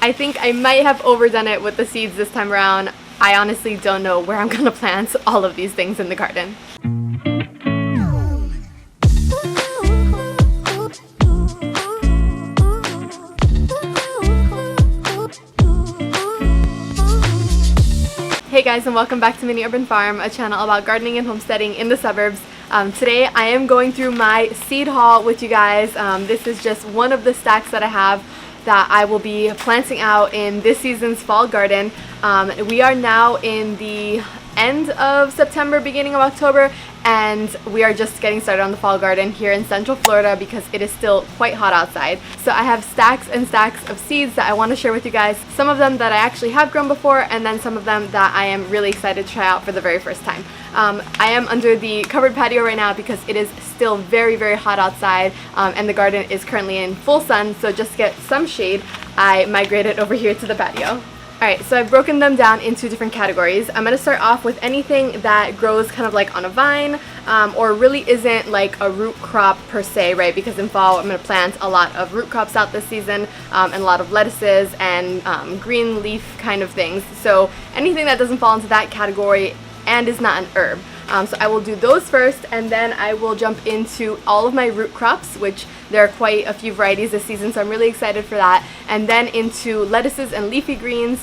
I think I might have overdone it with the seeds this time around. I honestly don't know where I'm gonna plant all of these things in the garden. Hey guys, and welcome back to Mini Urban Farm, a channel about gardening and homesteading in the suburbs. Today I am going through my seed haul with you guys. This is just one of the stacks that I have that I will be planting out in this season's fall garden. We are now in the end of September, beginning of October, and we are just getting started on the fall garden here in Central Florida because it is still quite hot outside. So I have stacks and stacks of seeds that I want to share with you guys. Some of them that I actually have grown before, and then some of them that I am really excited to try out for the very first time. I am under the covered patio right now because it is still very, very hot outside, and the garden is currently in full sun, so just to get some shade, I migrated over here to the patio. Alright, so I've broken them down into different categories. I'm going to start off with anything that grows kind of like on a vine, or really isn't like a root crop per se, right? Because in fall I'm going to plant a lot of root crops out this season, and a lot of lettuces and green leaf kind of things. So anything that doesn't fall into that category and is not an herb. So I will do those first, and then I will jump into all of my root crops, which there are quite a few varieties this season, so I'm really excited for that. And then into lettuces and leafy greens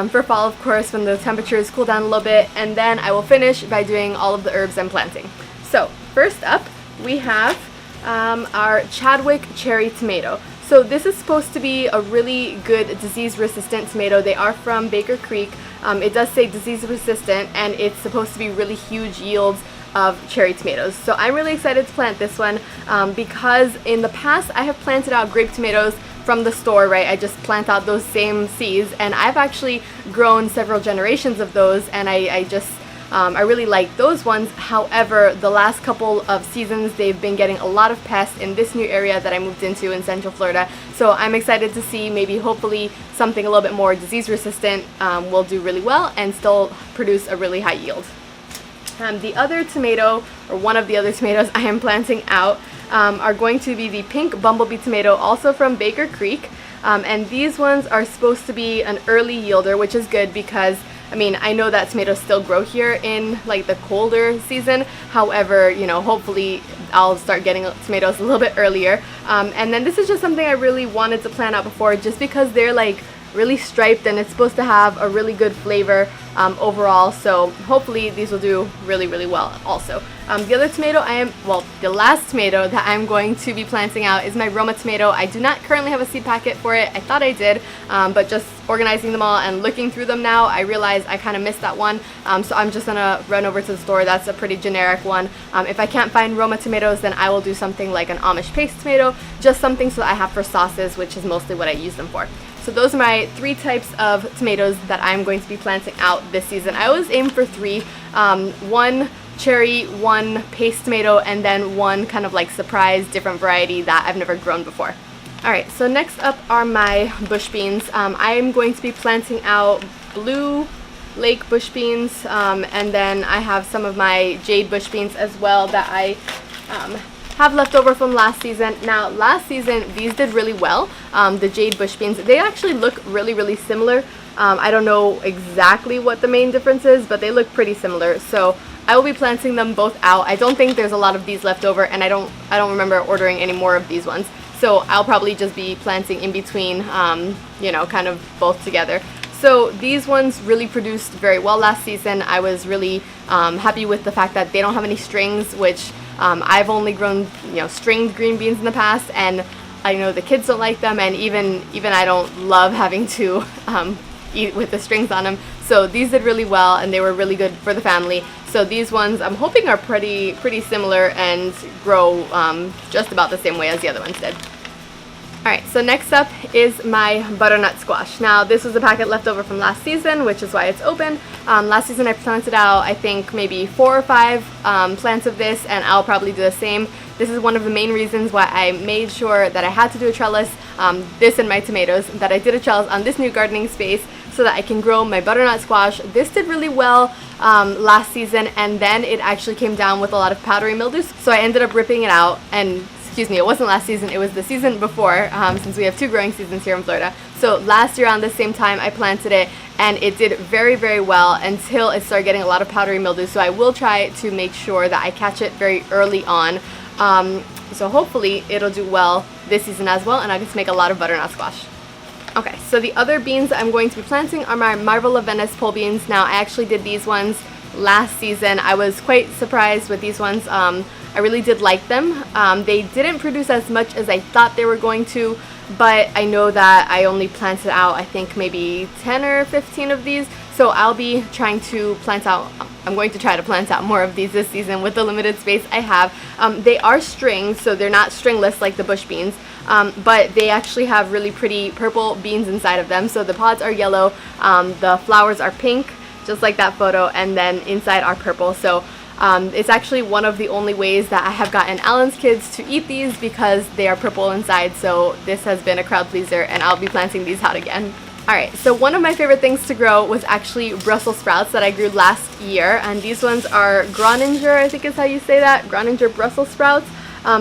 for fall, of course, when the temperatures cool down a little bit. And then I will finish by doing all of the herbs I'm planting. So first up, we have our Chadwick cherry tomato. So this is supposed to be a really good disease-resistant tomato. They are from Baker Creek. It does say disease-resistant, and it's supposed to be really huge yields of cherry tomatoes. So I'm really excited to plant this one because in the past I have planted out grape tomatoes from the store, right? I just plant out those same seeds, and I've actually grown several generations of those, and I really like those ones. However, the last couple of seasons they've been getting a lot of pests in this new area that I moved into in Central Florida. So I'm excited to see maybe hopefully something a little bit more disease resistant will do really well and still produce a really high yield. The other tomato, or one of the other tomatoes I am planting out, are going to be the pink bumblebee tomato, also from Baker Creek. And these ones are supposed to be an early yielder, which is good because I mean, I know that tomatoes still grow here in like the colder season. However, you know, hopefully I'll start getting tomatoes a little bit earlier. And then this is just something I really wanted to plant out before, just because they're like really striped and it's supposed to have a really good flavor overall. So hopefully these will do really, really well also. The other tomato the last tomato that I'm going to be planting out is my Roma tomato. I do not currently have a seed packet for it. I thought I did, but just organizing them all and looking through them now, I realized I kind of missed that one. So I'm just gonna run over to the store. That's a pretty generic one. If I can't find Roma tomatoes, then I will do something like an Amish paste tomato, just something so that I have for sauces, which is mostly what I use them for. So those are my three types of tomatoes that I'm going to be planting out this season. I always aim for three, one cherry, one paste tomato, and then one kind of like surprise different variety that I've never grown before. Alright, so next up are my bush beans. I am going to be planting out blue lake bush beans, and then I have some of my jade bush beans as well that I have left over from last season. Now last season these did really well. The jade bush beans, they actually look really, really similar. I don't know exactly what the main difference is, but they look pretty similar. So I will be planting them both out. I don't think there's a lot of these left over, and I don't remember ordering any more of these ones. So I'll probably just be planting in between, you know, kind of both together. So these ones really produced very well last season. I was really happy with the fact that they don't have any strings, which I've only grown, you know, stringed green beans in the past, and I know the kids don't like them, and even I don't love having to eat with the strings on them. So these did really well, and they were really good for the family. So these ones I'm hoping are pretty similar and grow just about the same way as the other ones did. Alright, so next up is my butternut squash. Now this was a packet left over from last season, which is why it's open. Last season I planted out I think maybe 4 or 5 plants of this, and I'll probably do the same. This is one of the main reasons why I made sure that I had to do a trellis, this and my tomatoes, that I did a trellis on this new gardening space so that I can grow my butternut squash. This did really well last season, and then it actually came down with a lot of powdery mildew, so I ended up ripping it out and excuse me, it wasn't last season, it was the season before, since we have 2 growing seasons here in Florida. So last year around the same time I planted it, and it did very, very well until it started getting a lot of powdery mildew. So I will try to make sure that I catch it very early on. So hopefully it'll do well this season as well, and I get to make a lot of butternut squash. Okay, so the other beans I'm going to be planting are my Marvel of Venice pole beans. Now, I actually did these ones last season. I was quite surprised with these ones. I really did like them. They didn't produce as much as I thought they were going to, but I know that I only planted out, I think, maybe 10 or 15 of these. So I'll be trying to plant out, I'm going to try to plant out more of these this season with the limited space I have. They are stringed, so they're not stringless like the bush beans, but they actually have really pretty purple beans inside of them. So the pods are yellow, the flowers are pink, just like that photo, and then inside are purple. So it's actually one of the only ways that I have gotten Alan's kids to eat these, because they are purple inside. So this has been a crowd pleaser, and I'll be planting these out again. Alright, so one of my favorite things to grow was actually Brussels sprouts that I grew last year, and these ones are Groninger, I think is how you say that, Groninger Brussels sprouts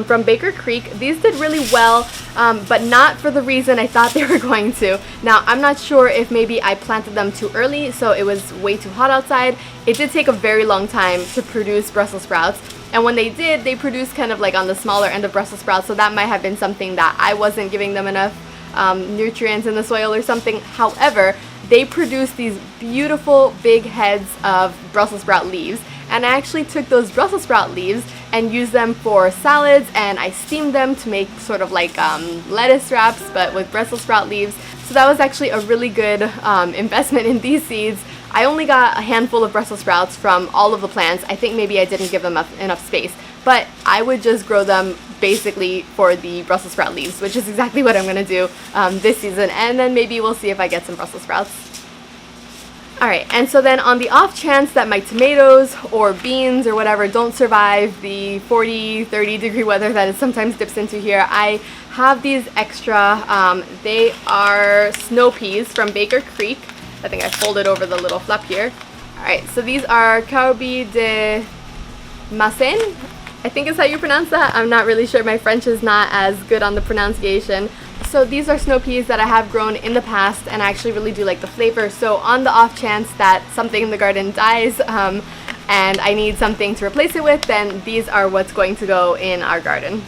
from Baker Creek. These did really well, but not for the reason I thought they were going to. Now, I'm not sure if maybe I planted them too early, so it was way too hot outside. It did take a very long time to produce Brussels sprouts, and when they did, they produced kind of like on the smaller end of Brussels sprouts, so that might have been something that I wasn't giving them enough nutrients in the soil or something. However, they produce these beautiful big heads of Brussels sprout leaves, and I actually took those Brussels sprout leaves and used them for salads, and I steamed them to make sort of like lettuce wraps, but with Brussels sprout leaves. So that was actually a really good investment in these seeds. I only got a handful of Brussels sprouts from all of the plants. I think maybe I didn't give them enough space, but I would just grow them basically for the Brussels sprout leaves, which is exactly what I'm going to do this season, and then maybe we'll see if I get some Brussels sprouts. Alright, and so then on the off chance that my tomatoes or beans or whatever don't survive the 40-30 degree weather that it sometimes dips into here, I have these extra, they are snow peas from Baker Creek. I think I folded over the little flap here. Alright, so these are Carobi de Massen, I think is how you pronounce that. I'm not really sure. My French is not as good on the pronunciation. So these are snow peas that I have grown in the past, and I actually really do like the flavor. So on the off chance that something in the garden dies and I need something to replace it with, then these are what's going to go in our garden.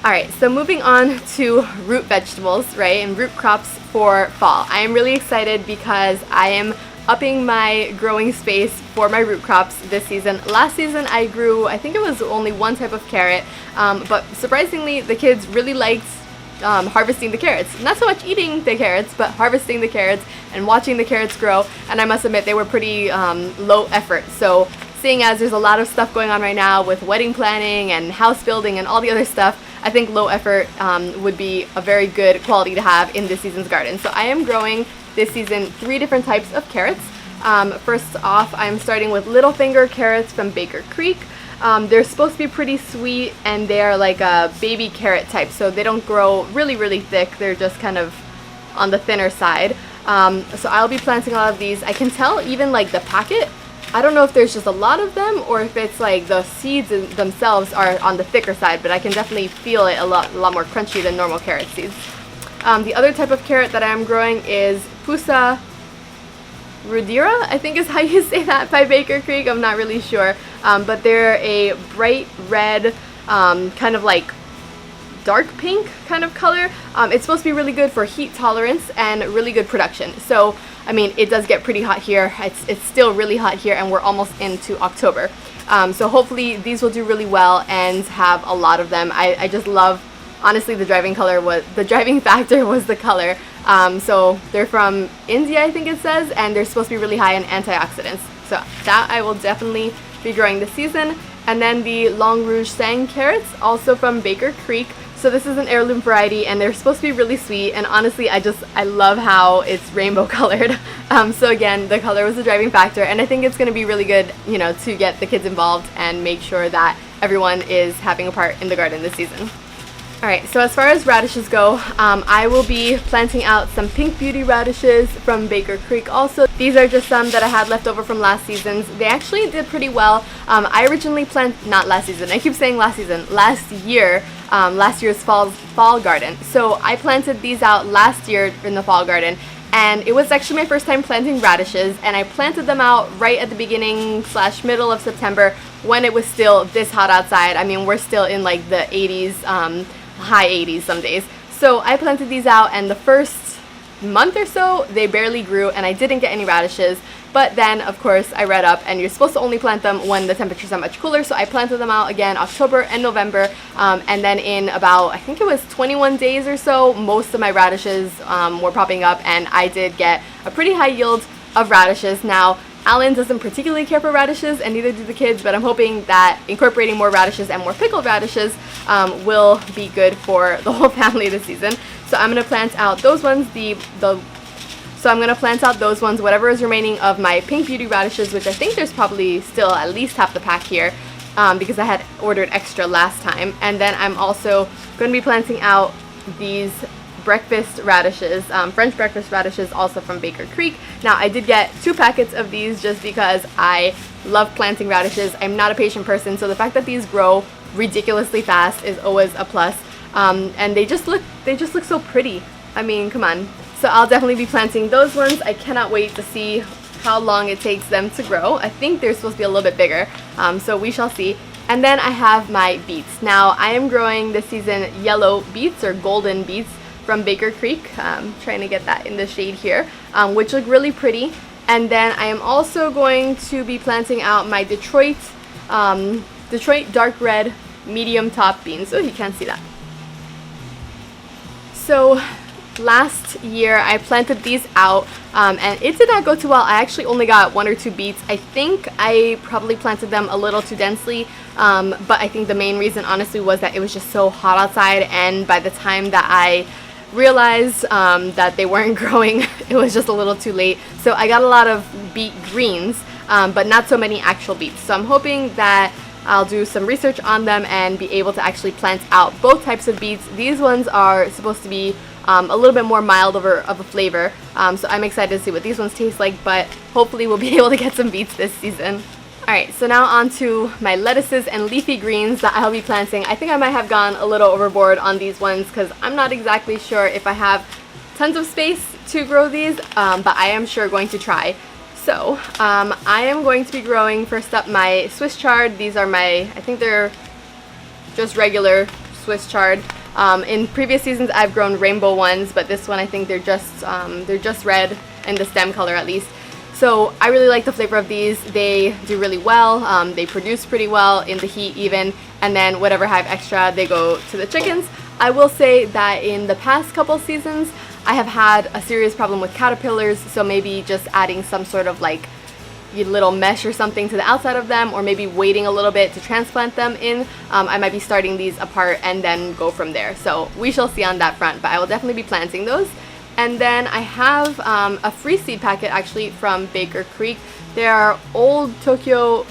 Alright, so moving on to root vegetables, right, and root crops for fall. I am really excited because I am upping my growing space for my root crops this season. Last season I grew, I think it was only one type of carrot, but surprisingly the kids really liked harvesting the carrots. Not so much eating the carrots, but harvesting the carrots and watching the carrots grow, and I must admit they were pretty low effort. So seeing as there's a lot of stuff going on right now with wedding planning and house building and all the other stuff, I think low effort would be a very good quality to have in this season's garden. So I am growing this season 3 different types of carrots. First off, I'm starting with Little Finger carrots from Baker Creek. They're supposed to be pretty sweet, and they're like a baby carrot type, so they don't grow really, really thick. They're just kind of on the thinner side. So I'll be planting a lot of these. I can tell even like the packet, I don't know if there's just a lot of them or if it's like the seeds themselves are on the thicker side, but I can definitely feel it a lot more crunchy than normal carrot seeds. The other type of carrot that I'm growing is Pusa Rudira, I think is how you say that, by Baker Creek. I'm not really sure, but they're a bright red, kind of like dark pink kind of color. It's supposed to be really good for heat tolerance and really good production. So I mean, it does get pretty hot here. It's still really hot here, and we're almost into October. So hopefully these will do really well and have a lot of them. I just love, honestly, the driving factor was the color. So they're from India, I think it says, and they're supposed to be really high in antioxidants. So that I will definitely be growing this season. And then the Long Rouge Sang carrots, also from Baker Creek. So this is an heirloom variety, and they're supposed to be really sweet, and honestly I love how it's rainbow colored. So again, the color was the driving factor, and I think it's going to be really good, you know, to get the kids involved and make sure that everyone is having a part in the garden this season. Alright, so as far as radishes go, I will be planting out some Pink Beauty radishes from Baker Creek also. These are just some that I had left over from last season's. They actually did pretty well. I originally not last season, I keep saying last season, last year's fall garden. So I planted these out last year in the fall garden, and it was actually my first time planting radishes, and I planted them out right at the beginning / middle of September when it was still this hot outside. I mean, we're still in like the 80s, high 80s some days. So I planted these out, and the first month or so they barely grew and I didn't get any radishes. But then of course I read up and you're supposed to only plant them when the temperatures are much cooler, so I planted them out again October and November, and then in about, I think it was 21 days or so, most of my radishes were popping up, and I did get a pretty high yield of radishes. Now Alan doesn't particularly care for radishes, and neither do the kids, but I'm hoping that incorporating more radishes and more pickled radishes will be good for the whole family this season. So I'm going to plant out those ones, whatever is remaining of my Pink Beauty radishes, which I think there's probably still at least half the pack here, because I had ordered extra last time. And then I'm also going to be planting out these breakfast radishes, French breakfast radishes, also from Baker Creek. Now I did get 2 packets of these just because I love planting radishes. I'm not a patient person, so the fact that these grow ridiculously fast is always a plus. And they just look so pretty. I mean, come on. So I'll definitely be planting those ones. I cannot wait to see how long it takes them to grow. I think they're supposed to be a little bit bigger, so we shall see. And then I have my beets. Now I am growing this season yellow beets, or golden beets, from Baker Creek. Trying to get that in the shade here, which look really pretty. And then I am also going to be planting out my Detroit dark red medium top beans. Oh, you can't see that. So last year I planted these out, and it did not go too well. I actually only got 1 or 2 beets. I think I probably planted them a little too densely, but I think the main reason honestly was that it was just so hot outside, and by the time that I realized that they weren't growing, it was just a little too late. So I got a lot of beet greens, but not so many actual beets. So I'm hoping that I'll do some research on them and be able to actually plant out both types of beets. These ones are supposed to be a little bit more mild of a flavor, so I'm excited to see what these ones taste like, but hopefully we'll be able to get some beets this season. Alright, so now on to my lettuces and leafy greens that I'll be planting. I think I might have gone a little overboard on these ones because I'm not exactly sure if I have tons of space to grow these, but I am sure going to try. So I am going to be growing first up my Swiss chard. These are I think they're just regular Swiss chard. In previous seasons I've grown rainbow ones, but this one I think they're just red in the stem color at least. So I really like the flavor of these. They do really well. They produce pretty well in the heat even, and then whatever I have extra, they go to the chickens. I will say that in the past couple seasons I have had a serious problem with caterpillars, so maybe just adding some sort of like little mesh or something to the outside of them, or maybe waiting a little bit to transplant them in. I might be starting these apart and then go from there. So we shall see on that front, but I will definitely be planting those. And then I have a free seed packet actually from Baker Creek. They are Old Tokyo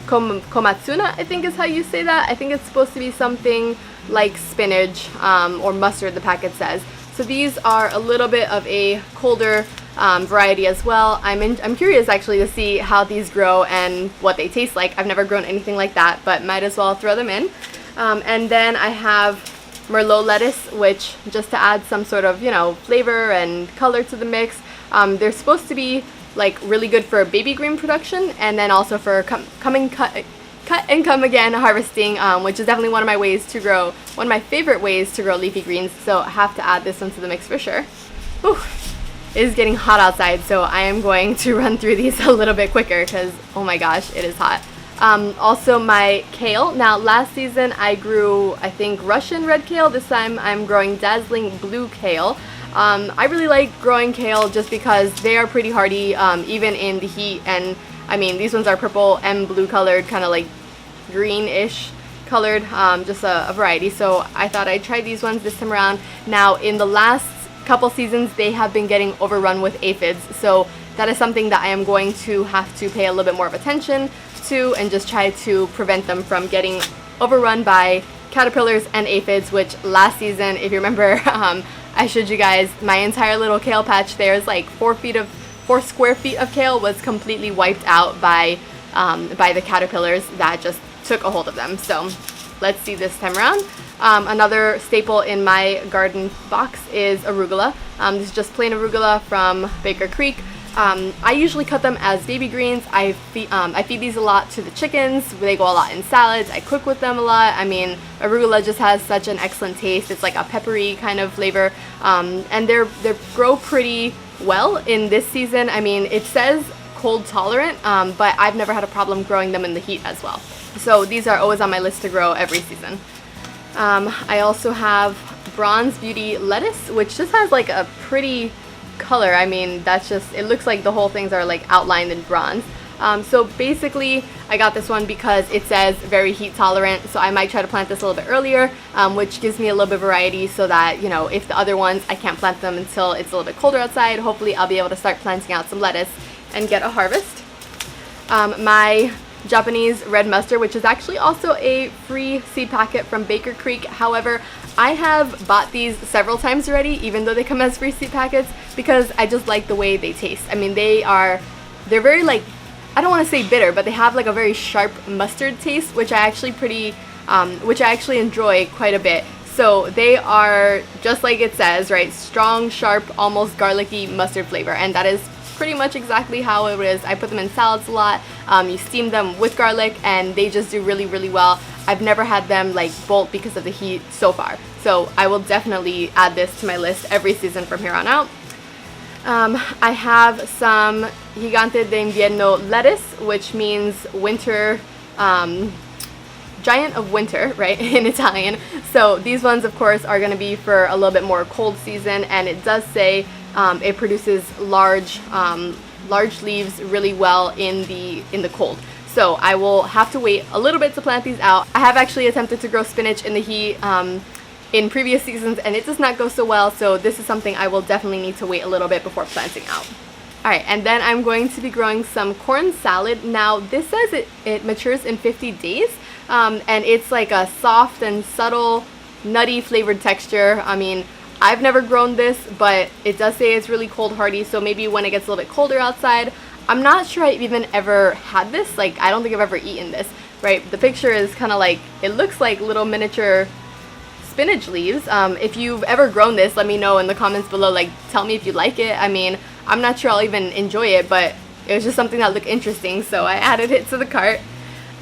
Komatsuna, I think is how you say that. I think it's supposed to be something like spinach or mustard, the packet says. So these are a little bit of a colder variety as well. I'm curious actually to see how these grow and what they taste like. I've never grown anything like that, but might as well throw them in. And then I have Merlot lettuce, which just to add some sort of, flavor and color to the mix. They're supposed to be like really good for baby green production, and then also for cut and come again harvesting, which is definitely one of my favorite ways to grow leafy greens. So I have to add this one to the mix for sure. Whew. It is getting hot outside, so I am going to run through these a little bit quicker because oh my gosh, it is hot. Also my kale. Now last season I grew, I think, Russian red kale. This time I'm growing dazzling blue kale. I really like growing kale just because they are pretty hardy even in the heat, and I mean these ones are purple and blue colored, kind of like greenish colored, just a variety. So I thought I'd try these ones this time around. Now in the last couple seasons they have been getting overrun with aphids, so that is something that I am going to have to pay a little bit more of attention to and just try to prevent them from getting overrun by caterpillars and aphids, which last season, if you remember, I showed you guys my entire little kale patch. There's like 4 square feet of kale was completely wiped out by the caterpillars that just took a hold of them. So let's see this time around. Another staple in my garden box is arugula. This is just plain arugula from Baker Creek. I usually cut them as baby greens. I feed these a lot to the chickens. They go a lot in salads. I cook with them a lot. I mean, arugula just has such an excellent taste. It's like a peppery kind of flavor, and they grow pretty well in this season. I mean, it says cold tolerant, but I've never had a problem growing them in the heat as well. So these are always on my list to grow every season. I also have Bronze Beauty lettuce, which just has like a pretty color. I mean, that's just, it looks like the whole things are like outlined in bronze. So basically I got this one because it says very heat tolerant, so I might try to plant this a little bit earlier, which gives me a little bit of variety so that, you know, if the other ones I can't plant them until it's a little bit colder outside, hopefully I'll be able to start planting out some lettuce and get a harvest. My Japanese red mustard, which is actually also a free seed packet from Baker Creek. However, I have bought these several times already, even though they come as free seed packets, because I just like the way they taste. I mean, they're very, like, I don't want to say bitter, but they have like a very sharp mustard taste, which I actually enjoy quite a bit. So they are just like it says, right? Strong, sharp, almost garlicky mustard flavor, and that is pretty much exactly how it is. I put them in salads a lot. You steam them with garlic and they just do really, really well. I've never had them like bolt because of the heat so far. So I will definitely add this to my list every season from here on out. I have some Gigante de Invierno lettuce, which means winter, giant of winter, right, in Italian. So these ones, of course, are going to be for a little bit more cold season, and it does say it produces large leaves really well in the cold. So I will have to wait a little bit to plant these out. I have actually attempted to grow spinach in the heat in previous seasons, and it does not go so well, so this is something I will definitely need to wait a little bit before planting out. Alright, and then I'm going to be growing some corn salad. Now this says it matures in 50 days, and it's like a soft and subtle nutty flavored texture. I mean, I've never grown this, but it does say it's really cold hardy, so maybe when it gets a little bit colder outside. I'm not sure I've even ever had this. Like, I don't think I've ever eaten this, right? The picture is kind of like, it looks like little miniature spinach leaves. If you've ever grown this, let me know in the comments below. Like, tell me if you like it. I mean, I'm not sure I'll even enjoy it, but it was just something that looked interesting, so I added it to the cart.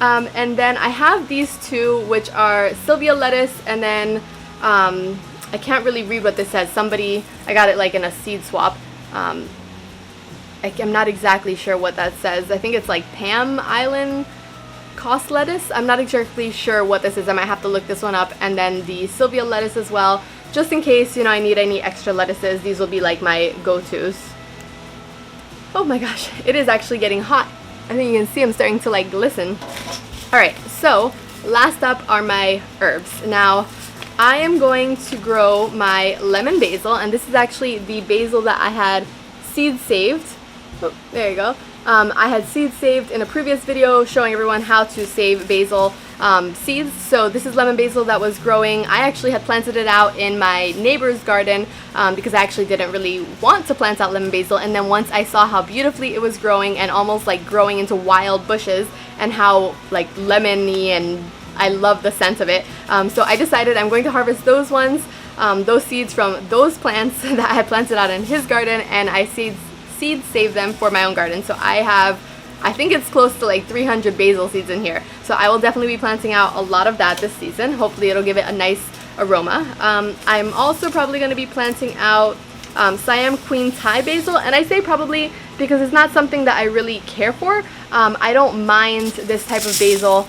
And then I have these two, which are Sylvia lettuce, and then I can't really read what this says. I got it like in a seed swap. I'm not exactly sure what that says. I think it's like Pam Island Cost lettuce. I'm not exactly sure what this is. I might have to look this one up. And then the Sylvia lettuce as well, just in case, you know, I need any extra lettuces. These will be like my go-tos. Oh my gosh, it is actually getting hot. I think you can see I'm starting to like glisten. Alright, so last up are my herbs. Now, I am going to grow my lemon basil, and this is actually the basil that I had seed saved. Oh, there you go. I had seeds saved in a previous video showing everyone how to save basil seeds. So this is lemon basil that was growing. I actually had planted it out in my neighbor's garden because I actually didn't really want to plant out lemon basil, and then once I saw how beautifully it was growing and almost like growing into wild bushes and how like lemony, and I love the scent of it. So I decided I'm going to harvest those ones, those seeds from those plants that I had planted out in his garden, and I seed save them for my own garden. So I think it's close to like 300 basil seeds in here. So I will definitely be planting out a lot of that this season. Hopefully it'll give it a nice aroma. I'm also probably going to be planting out Siam Queen Thai basil, and I say probably because it's not something that I really care for. I don't mind this type of basil.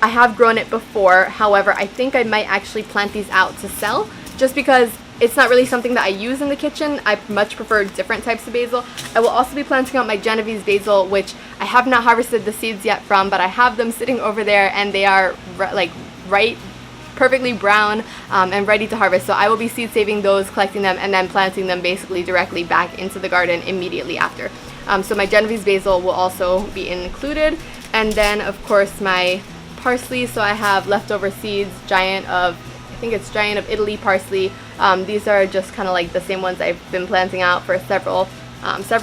I have grown it before. However, I think I might actually plant these out to sell, just because it's not really something that I use in the kitchen. I much prefer different types of basil. I will also be planting out my Genovese basil, which I have not harvested the seeds yet from, but I have them sitting over there, and they are perfectly brown and ready to harvest. So I will be seed saving those, collecting them, and then planting them basically directly back into the garden immediately after. So my Genovese basil will also be included, and then of course my parsley. So I have leftover seeds, I think it's Giant of Italy parsley. These are just kind of like the same ones I've been planting out for several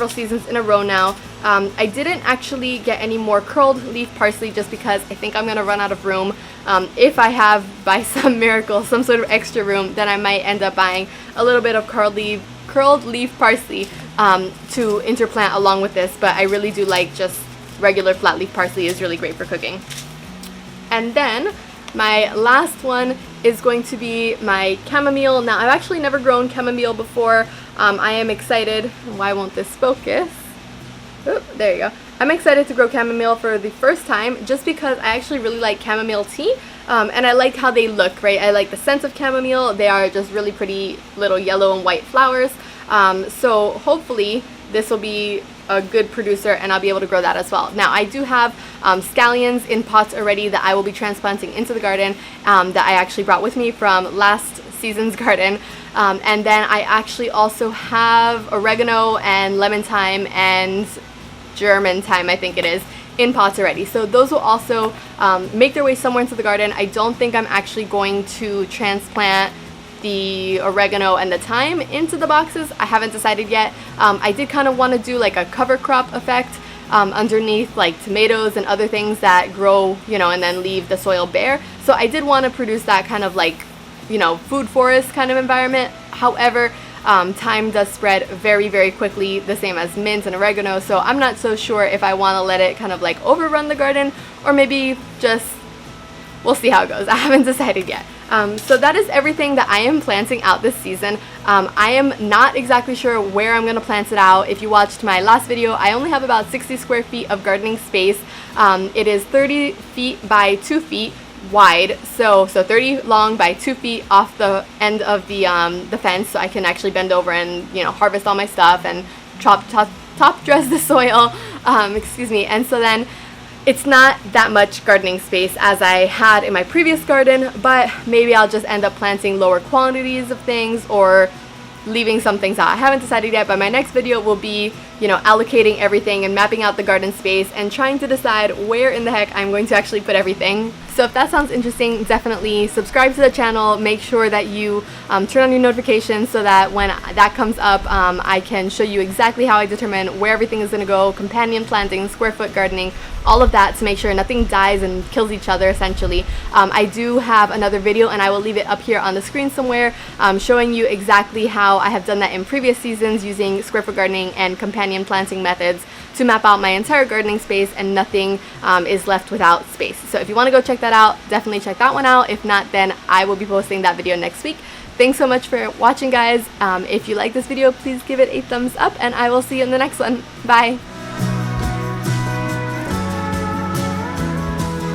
seasons in a row now. I didn't actually get any more curled leaf parsley just because I think I'm gonna run out of room. If I have, by some miracle, some sort of extra room, then I might end up buying a little bit of curled leaf parsley to interplant along with this, but I really do like just regular flat leaf parsley is really great for cooking. And then my last one is going to be my chamomile. Now, I've actually never grown chamomile before. I am excited. Why won't this focus? Oop, there you go. I'm excited to grow chamomile for the first time just because I actually really like chamomile tea, and I like how they look, right? I like the scent of chamomile. They are just really pretty little yellow and white flowers. So hopefully this will be a good producer and I'll be able to grow that as well. Now, I do have scallions in pots already that I will be transplanting into the garden that I actually brought with me from last season's garden. And then I actually also have oregano and lemon thyme and German thyme, I think it is, in pots already. So those will also make their way somewhere into the garden. I don't think I'm actually going to transplant the oregano and the thyme into the boxes. I haven't decided yet. I did kind of want to do like a cover crop effect underneath like tomatoes and other things that grow, you know, and then leave the soil bare. So I did want to produce that kind of like, you know, food forest kind of environment. However, thyme does spread very, very quickly, the same as mint and oregano, so I'm not so sure if I want to let it kind of like overrun the garden, or maybe just, we'll see how it goes. I haven't decided yet. So that is everything that I am planting out this season. I am not exactly sure where I'm going to plant it out. If you watched my last video, I only have about 60 square feet of gardening space. It is 30 feet by 2 feet wide, so 30 long by 2 feet off the end of the fence, so I can actually bend over and, you know, harvest all my stuff and top dress the soil, excuse me. And so then it's not that much gardening space as I had in my previous garden, but maybe I'll just end up planting lower quantities of things or leaving some things out. I haven't decided yet, but my next video will be, you know, allocating everything and mapping out the garden space and trying to decide where in the heck I'm going to actually put everything. So if that sounds interesting, definitely subscribe to the channel. Make sure that you turn on your notifications so that when that comes up, I can show you exactly how I determine where everything is going to go, companion planting, square foot gardening, all of that, to make sure nothing dies and kills each other essentially. I do have another video, and I will leave it up here on the screen somewhere, showing you exactly how I have done that in previous seasons using square foot gardening and companion planting methods to map out my entire gardening space, and nothing is left without space. So if you want to go check that out, definitely check that one out. If not, then I will be posting that video next week. Thanks so much for watching, guys. If you like this video, please give it a thumbs up, and I will see you in the next one. Bye!